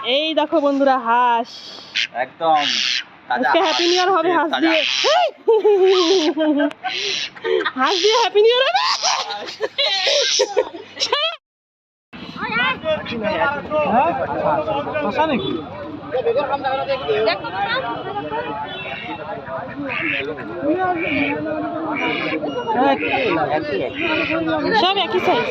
এই দেখো বন্ধুরা হাঁস একদম আজকে হ্যাপি নিউ ইয়ার হবে হাঁস দিয়ে। হাঁস দিয়ে হ্যাপি নিউ ইয়ার হবে। আশা নাকি সব একই সাইজ।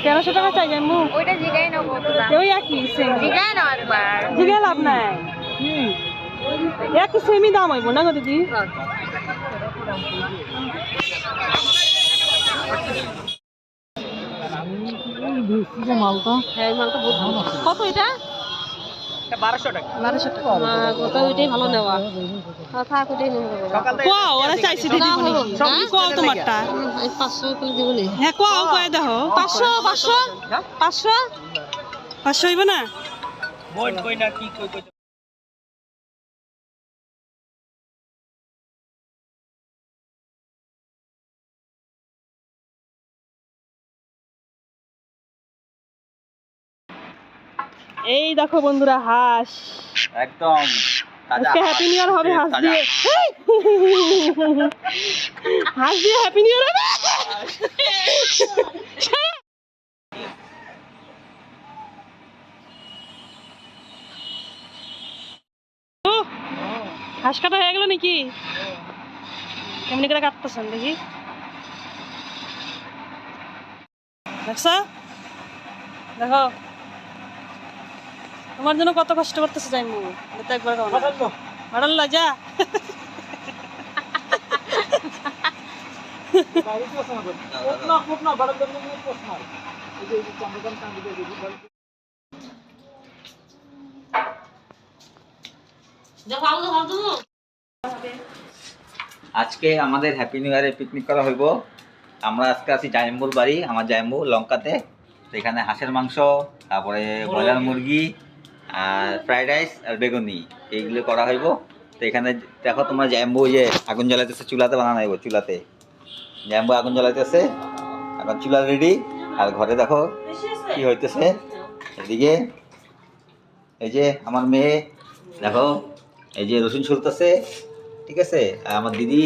তেরোশো টাকা চাই যাই মুখ ওইটা জিগাই নাও কতটা ওই একই সেম জিগাই নাও একবার জিগে লাভ নাই একই সেমই দাম হইব না গো দিদি। মালটা হ্যাঁ মালটা কত এটা 1200 টাকা 1200 টাকা কত ওইটাই ভালো নেওয়া থাক ওইটাই নেব। কোয়াও ওরা চাইছে দিদি বলি সবই কোয়াও তোমারটা 500 করে দিবনি। হ্যাঁ কোয়াও কয় দেখো 500 500 500 500 হইব না বই কই না কি কই কই এই দেখো বন্ধুরা হাঁস একদম আজকে হ্যাপি নিউ ইয়ার হবে হাঁস দিয়ে। হাঁস দিয়ে হ্যাপি নিউ ইয়ার হবে। হাঁস কাটা হয়ে গেল নাকি কেমনি করে কাটতেছেন দেখি দেখছো দেখো তোমার জন্য কত কষ্ট করতেছে যাইমু তো একবার ভাড়াল যা আজকে আমাদের হ্যাপি নিউ ইয়ারে পিকনিক করা হইব। আমরা আজকে আছি জাইম্বুর বাড়ি, আমার জাইম্বু লঙ্কাতে। তো এখানে হাঁসের মাংস, তারপরে ব্রয়লার মুরগি আর ফ্রাইড রাইস আর বেগুনি এইগুলো করা হইব। তো এখানে দেখো তোমরা জাইম্বু যে আগুন জ্বালাইতেছে, চুলাতে বানানো হইব। চুলাতে জাইম্বু আগুন জ্বালাইতেছে, এখন চুলা রেডি। আর ঘরে দেখো কি হইতেছে। এদিকে এই যে আমার মেয়ে দেখো এই যে রসুন ছুলতেছে, ঠিক আছে। আর আমার দিদি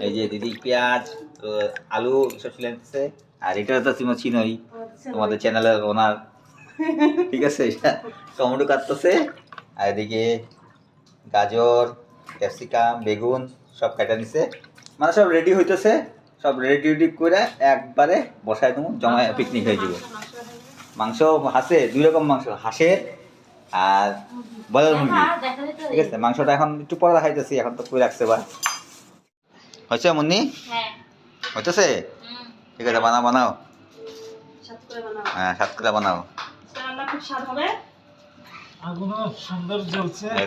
এই যে দিদি পেঁয়াজ আলু সব ছিলে নিতেছে। আর এটা তো তুমি চিনোই, তোমাদের চ্যানেলের ওনার, ঠিক আছে। টমেটো কাটতেছে, আর এদিকে গাজর ক্যাপসিকাম বেগুন সব কাটা নিছে, মানে সব রেডি হইতেছে। সব রেডি করে একবারে বসায় দেবো, জমায় পিকনিক হয়ে যাব। মাংস হাঁসে দুই রকম মাংস, হাঁসের আর ব্রয়লার মুরগি, ঠিক আছে। মাংসটা এখন একটু পরে দেখাইতেছি, এখন তো কই রাখছে বা হয়েছে মুন্নি, হইতেছে, ঠিক আছে। বানাও বানাও, হ্যাঁ সাত করে বানাও।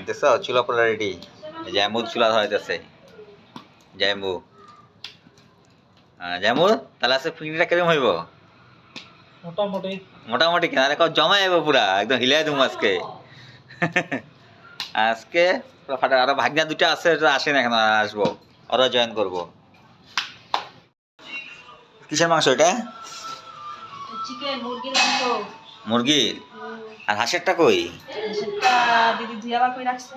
দেখছো চুলা পুরো রেডি। জাম্বু চুলা ধরাইতেছে, জাম্বু জাম্বু। তাহলে আজকে পিকনিকটা কিরকম হইব? মোটামুটি মোটামুটি কেন জমা যাবো পুরা, একদম হিলাই দেবো আজকে। আজকে পুরো ফাটা। আরো ভাগনা দুটা আছে, আসে না, এখন আসবো, ওরা জয়েন করবো। কিসের মাংস এটা? চিকেন মুরগির মাংস। মুরগির? আর হাঁসেরটা কই? হাঁসেরটা দিদি ধুয়াবার কই রাখছে।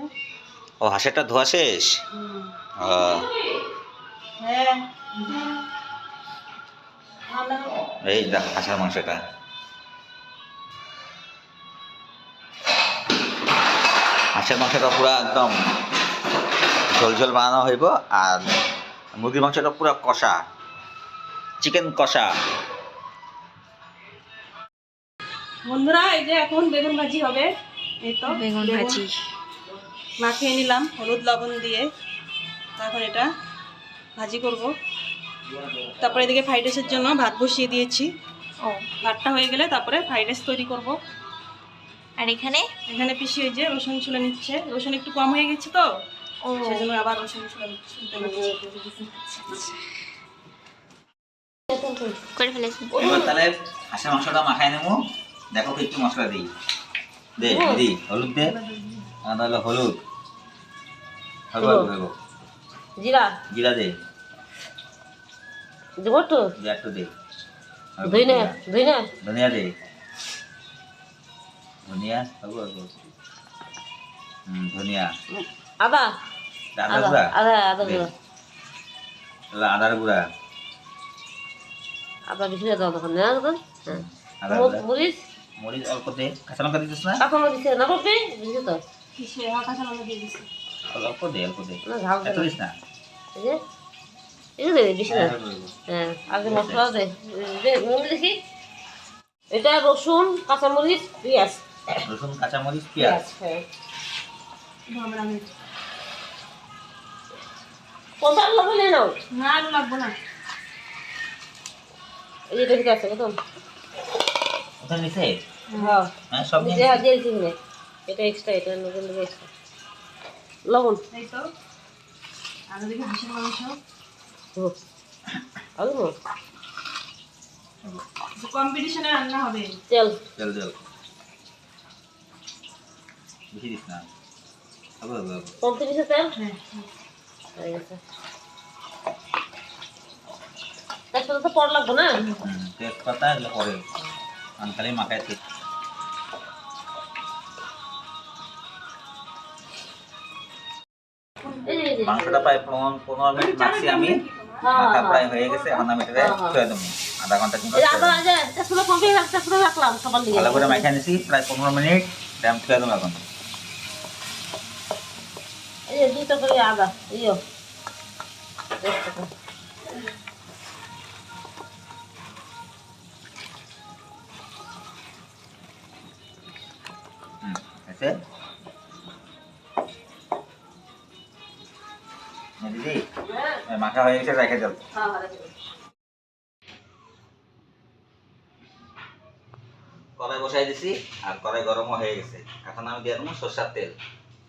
ও হাঁসেরটা ধোয়া শেষ। হ্যাঁ এই দেখ হাঁসের মাংসটা। হাঁসের মাংসটা পুরো একদম ঝোল ঝোল বানানো হইব। আর মুরগির মাংসটা পুরো কষা, চিকেন কষা। বন্ধুরা এই যে এখন বেগুন ভাজি হবে। এই তো বেগুন ভাজি মাখিয়ে নিলাম হলুদ লবণ দিয়ে, তারপর এটা ভাজি করব। তারপরে এদিকে ফ্রাইড রাইসের জন্য ভাত বসিয়ে দিয়েছি। ভাতটা হয়ে গেলে তারপরে ফ্রাইড রাইস তৈরি করব। আর এখানে এখানে পিসি ওই যে রসুন ছুলে নিচ্ছে, রসুন একটু কম হয়ে গেছে তো ও সেজন্য আবার রসুন ছুলে ছুলতে লাগছে। করে ফেলেছি। এবার তাহলে হাঁসের মাংসটা মাখায় নেবো। দেখো কি একটু মশলা দিই, দে দিদি, হলুদ দে, তাহলে হলুদ হলুদ জিরা জিরা দে, দিব তো জিরা একটু দে, ধইনা ধইনা ধনিয়া দে, ধনিয়া ধনিয়া, আদা আদা গুঁড়া আদা আদা দে। গুঁড়া তাহলে আদার গুঁড়া, আদা বেশি দাও তখন না তখন হ্যাঁ আদার গুঁড়া, মরিচ মরিচ অল্প দে, কাঁচা লঙ্কা দিতেছ না? কাঁচা মরিচ না বলবে বুঝছো তো পিসি কাঁচা লঙ্কা দিয়ে দিছে। অল্প দে, অল্প দে, না ঝাল এত দিস না। এই যে এই যে বেশি না হ্যাঁ, হ্যাঁ, হ্যাঁ আগে মশলা দে মনে দেখি এটা রসুন কাঁচামরিচ পেঁয়াজ রসুন কাঁচামরিচ পেঁয়াজ। হ্যাঁ আমরা আমি কোনটা লবণ নিয়ে নাও না আলু লাগবো না। এই যে ঠিক আছে কত ওখানে নিচে হ্যাঁ হ্যাঁ সব নিয়ে যে দিয়েছি নে এটা এক্সট্রা এটা নতুন দিকে এক্সট্রা লবণ এই তো আর ওদিকে হাঁসের মাংস আলু কম্পিটিশনে রান্না হবে। তেল তেল তেল বেশি দিস না, হবে হবে হবে। কমতে দিছে তেল হ্যাঁ হয়ে গেছে তারপরে তো পড় লাগবো না তেজপাতা এগুলো পরে আমি খালি মাখায় ঠিক। এই যে, এই যে। মাংসটা প্রায় 15 মিনিট মাখছি আমি, হ্যাঁ, মাখা হ্যাঁ। প্রায় হয়ে গেছে। এখন আমি এটাকে হ্যাঁ, হ্যাঁ। ছুঁয়ে দেবো আধা ঘন্টা কিংবা এই যে আদা এই যে তেজপাতা কমে তেজপাতা রাখলাম সবার দিকে ভালো করে মাখা নিছি প্রায় 15 মিনিট। এটা আমি ছুঁয়ে দেবো এখন। এই যে দুটো করে আদা ইয়ো তেজপাতা হয়েছে দিদি, মাখা হয়ে গেছে, রেখে দেব। হ্যাঁ হ্যাঁ কড়াই বসাই দিছি আর কড়াই গরমও হয়ে গেছে। এখন আমি দিয়ে দেবো সরষের তেল।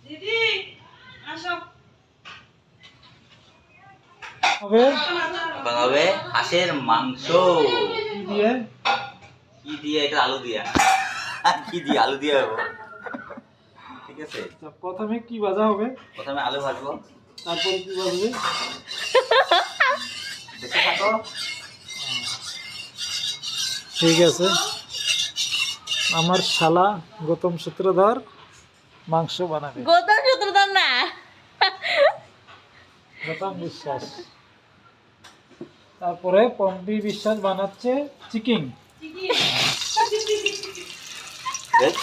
দিদি আসো। এখন হবে হাঁসের মাংস। কি দিয়ে? এটা আলু দিয়া। কি দিয়ে? আলু দিয়ে হবে, ঠিক আছে। প্রথমে কি ভাজা হবে, প্রথমে আলু ভাজবো, তারপরে কি ভাজবে? দেখে থাকো। ঠিক আছে, আমার শালা গৌতম সূত্রধর মাংস বানাবে। গৌতম সূত্রধর না, গৌতম বিশ্বাস। তারপরে পম্পি বিশ্বাস বানাচ্ছে চিকেন। দেখ,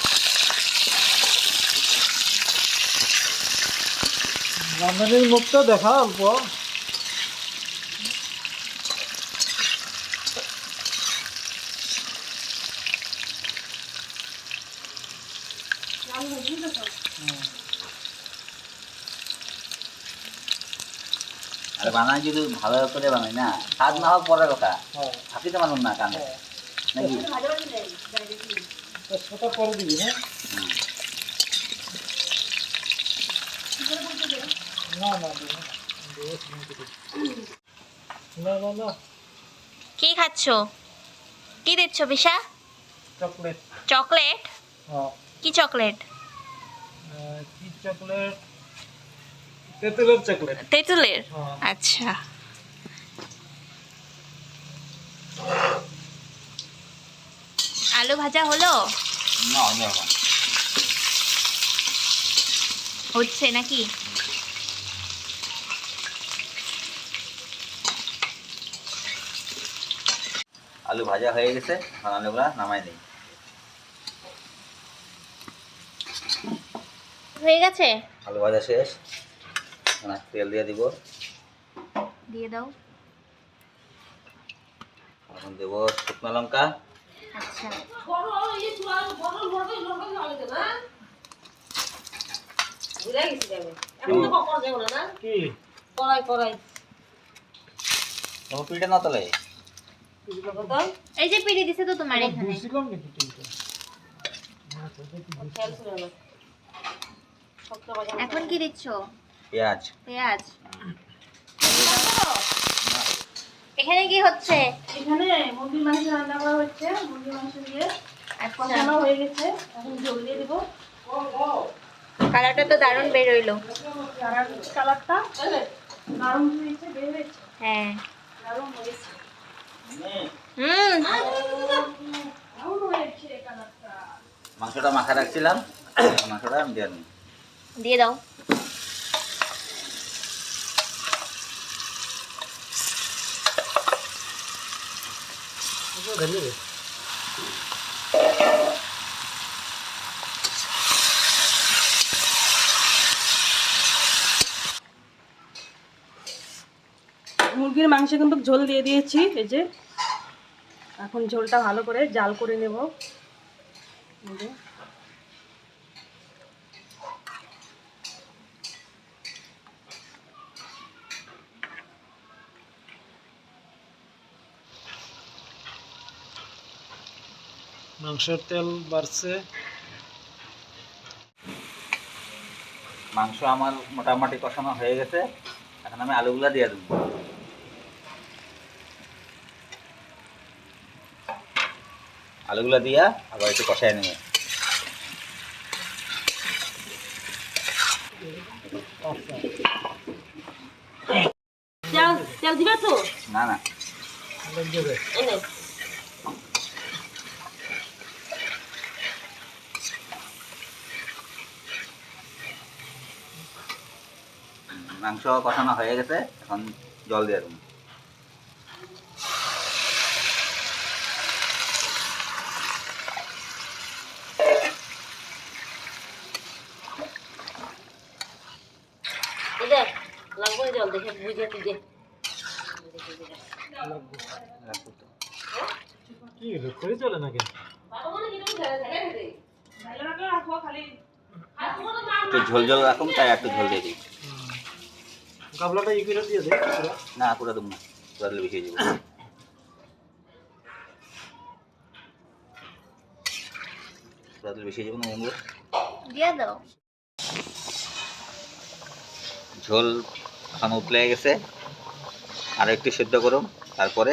রান্নার মুখটা দেখা অল্প। আর বানাই যদি ভালো করে বানাই না, স্বাদ না হোক পরের কথা, হ্যাঁ, আপনি তো মানুষ না কানে নাকি। তেজপাতা পরে দিবি না? না না না না না কি খাচ্ছো? কি দিচ্ছ বিশা? চকলেট। চকলেট? হ্যাঁ, কি চকলেট? কি চকলেট? তেঁতুলের চকলেট। তেঁতুলের? হ্যাঁ। আচ্ছা। আলু ভাজা হলো? না অন্য রকম। হচ্ছে নাকি? আলু ভাজা হয়ে গেছে, এখন আলুগুলা নামাই দিই। হয়ে গেছে? আলু ভাজা শেষ, এখন তেল দিয়ে দিব। দিয়ে দাও। এখন দেবো শুকনো লঙ্কা, আচ্ছা। ভুলে গেছি আমি এখন তো কখন যাবো না কি কড়াই কড়াই তোমার পিঠে না তলে কত এই যে পিড়ি দিছে তো তোমার এখানে। দিছিলাম নাকি তিনটা? খেয়াল ছিল না শক্ত বাজা এখন কি দিচ্ছ? পেঁয়াজ। পেঁয়াজ। এখানে কি হচ্ছে? এখানে মুরগির মাংস রান্না করা হচ্ছে, মুরগির মাংস দিয়ে কষানো হয়ে গেছে, এখন ঝোল দিয়ে দিব। কালারটা তো দারুণ বেরোইলো। কালারটা দারুণ হয়েছে, বের হয়েছে, হ্যাঁ। দারুণ হয়েছে, দারুণ হয়েছে কালারটা। মাংসটা মাখা রাখছিলাম, মাংসটা আমি দিয়ে দিই। দিয়ে দাও। ঢেলে দে। মুরগির মাংসে কিন্তু ঝোল দিয়ে দিয়েছি, এই যে এখন ঝোলটা ভালো করে জাল করে নেব। এই যে মাংসের তেল বাড়ছে। মাংস আমার মোটামুটি কষানো হয়ে গেছে, এখন আমি আলুগুলা দিয়ে দেবো। আলুগুলা দিয়া আবার একটু কষাই নেবে। তেল দিবা তো না না, এনে মাংস কষানো হয়ে গেছে, এখন জল দিয়ে দেবো। এটা লাগবে জল দেখে বুঝে তুই কি হলো, করে চলে না কেন? একটু ঝোল ঝোল রাখুন, তাই একটু ঝোল দিয়ে দিই। গাবলাটা ই করে দিয়ে দে পুরো। না পুরো দেবো না, পুরো দিলে বেশি হয়ে যাবে। পুরো দিলে বেশি হয়ে যাবে না বন্ধু। দিয়ে দাও। ঝোল এখন উতলে গেছে, আর একটু সিদ্ধ করুন, তারপরে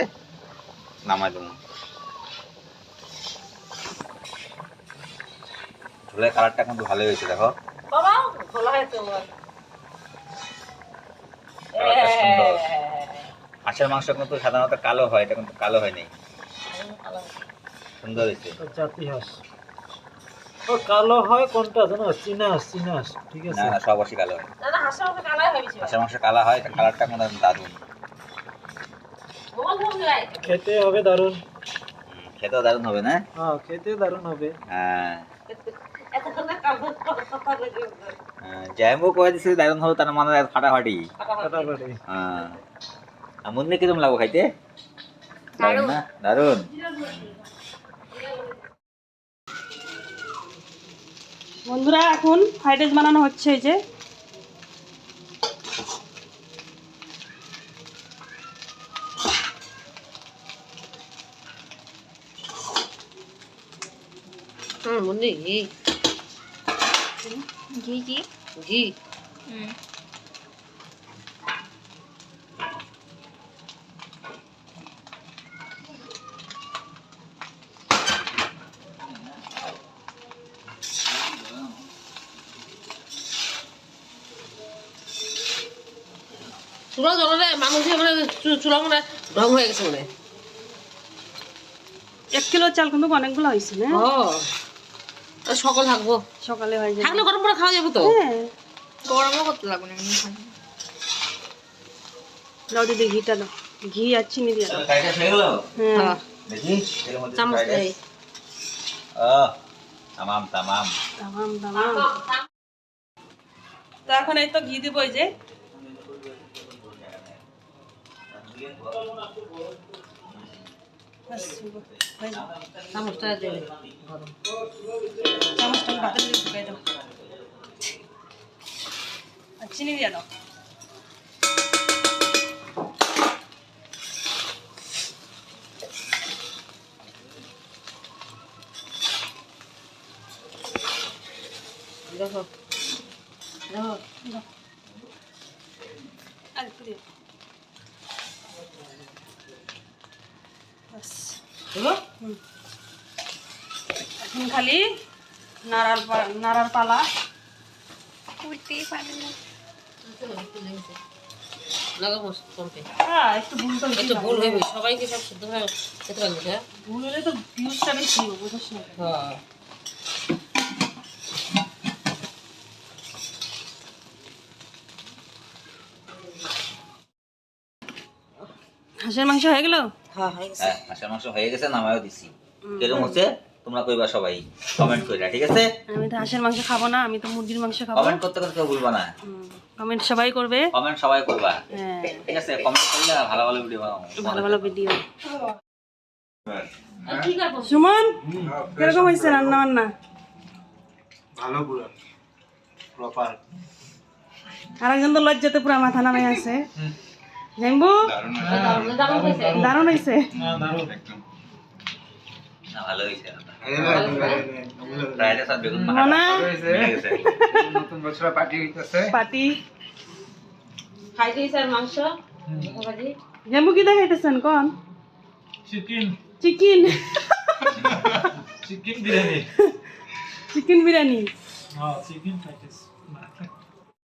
নামাই দেবো। ঝোলের কালারটা কিন্তু ভালো হয়েছে, দেখো বাবা খোলা হয়েছে আমার কালারটা সুন্দর। হাঁসের মাংস কিন্তু সাধারণত কালো হয়, এটা কিন্তু কালো হয় নাই, সুন্দর হয়েছে। জাতি হাঁস ও কালো হয় কোনটা জানো? চীনা হাঁস, চীনা হাঁস। ঠিক আছে। না না, সব বসে কালো হয়। না না হাসা হবে কালাই হয়েছে হাঁসের মাংস কালো হয়, এটা কালারটা কিন্তু দারুণ। মোবাইল ফোন লাই খেতে হবে দারুণ। খেতেও দারুণ হবে না? হ্যাঁ, খেতে দারুণ হবে। হ্যাঁ, এত না কাল কথা বলে জ্যামও কয়ে দিচ্ছে দারুণ হবে, তার মানে ফাটাফাটি। ফাটাফাটি। হ্যাঁ, আর মুন্নি কিরম লাগবো খাইতে? দারুণ না? দারুণ। বন্ধুরা এখন ফ্রাইড রাইস বানানো হচ্ছে, এই যে মুন্নি ঘি ঘি কি? ঘি হুম। চুলা জ্বলে মানুষের মানে চুলা মানে ঢং হয়ে গেছে মানে 1 কিলো চাল কিন্তু অনেকগুলো হয়েছে না? সকাল থাকবো সকালে হয়ে যাবে। থাকলে গরম করে খাওয়া যাবে তো হ্যাঁ, গরমও করতে লাগবে না এমনি খাই। দাও দিদি ঘিটা দাও, ঘি আর চিনি দিয়ে দাও। ফ্রাইড রাইস হয়ে গেল? হ্যাঁ, দেখি এর মধ্যে চামচ ফ্রাইড দেয় রাইস। তামাম তামাম। তামাম তামাম। তো এখন এই তো ঘি দিব, এই যে ব্যাস, হয়ে যাবে। চামচটা দেবে গরম চামচটা ভাতের দিকে ঢুকাই দাও আর চিনি দিয়ে দাও। আর একটু দিও। ব্যাস। হুম। এখন খালি নাড়ার পালা। উঠতেই পারে না। হ্যাঁ, একটু ভুল তো হইতেই ভুল পারে। হইবে সবাইকে সব শুদ্ধ হয়ে খেতে পারবি না ভুল হলে তো ভিউজটা বেশি হবে, বুঝছ না? হ্যাঁ হাঁসের মাংস হয়ে গেল? হ্যাঁ হয়ে গেছে হ্যাঁ হাঁসের মাংস হয়ে গেছে, নামায়ও দিছি। কিরকম হচ্ছে তোমরা কইবা সবাই কমেন্ট কইরা, ঠিক আছে? আমি তো হাঁসের মাংস খাবো না, আমি তো মুরগির মাংস খাবো। কমেন্ট করতে করতে কেউ ভুলবা না, কমেন্ট সবাই করবে। কমেন্ট সবাই করবা, হ্যাঁ, ঠিক আছে? কমেন্ট করলে ভালো ভালো ভিডিও বানাবো। ভালো ভালো ভিডিও। আর কি করবো সুমন, কিরকম হয়েছে রান্না বান্না? ভালো পুরো প্রপার। আরেকজন তো লজ্জাতে পুরো মাথা নামে আছে। জানবু দারুণ হয়েছে দারুণ হয়েছে। না দারুণ না ভালো হয়েছে। ফ্রাইড রাইস আর বেগুন মাখা মনা মিলে গেছে। নতুন বছর পার্টি হইতেছে। পাটি। খাই দিয়েছে আর মাংস ভাজি জানবু কি দেখাইতেছেন কোন? Chicken chicken. Chicken biryani. Chicken biryani. হ্যাঁ চিকেন খাইতেছে।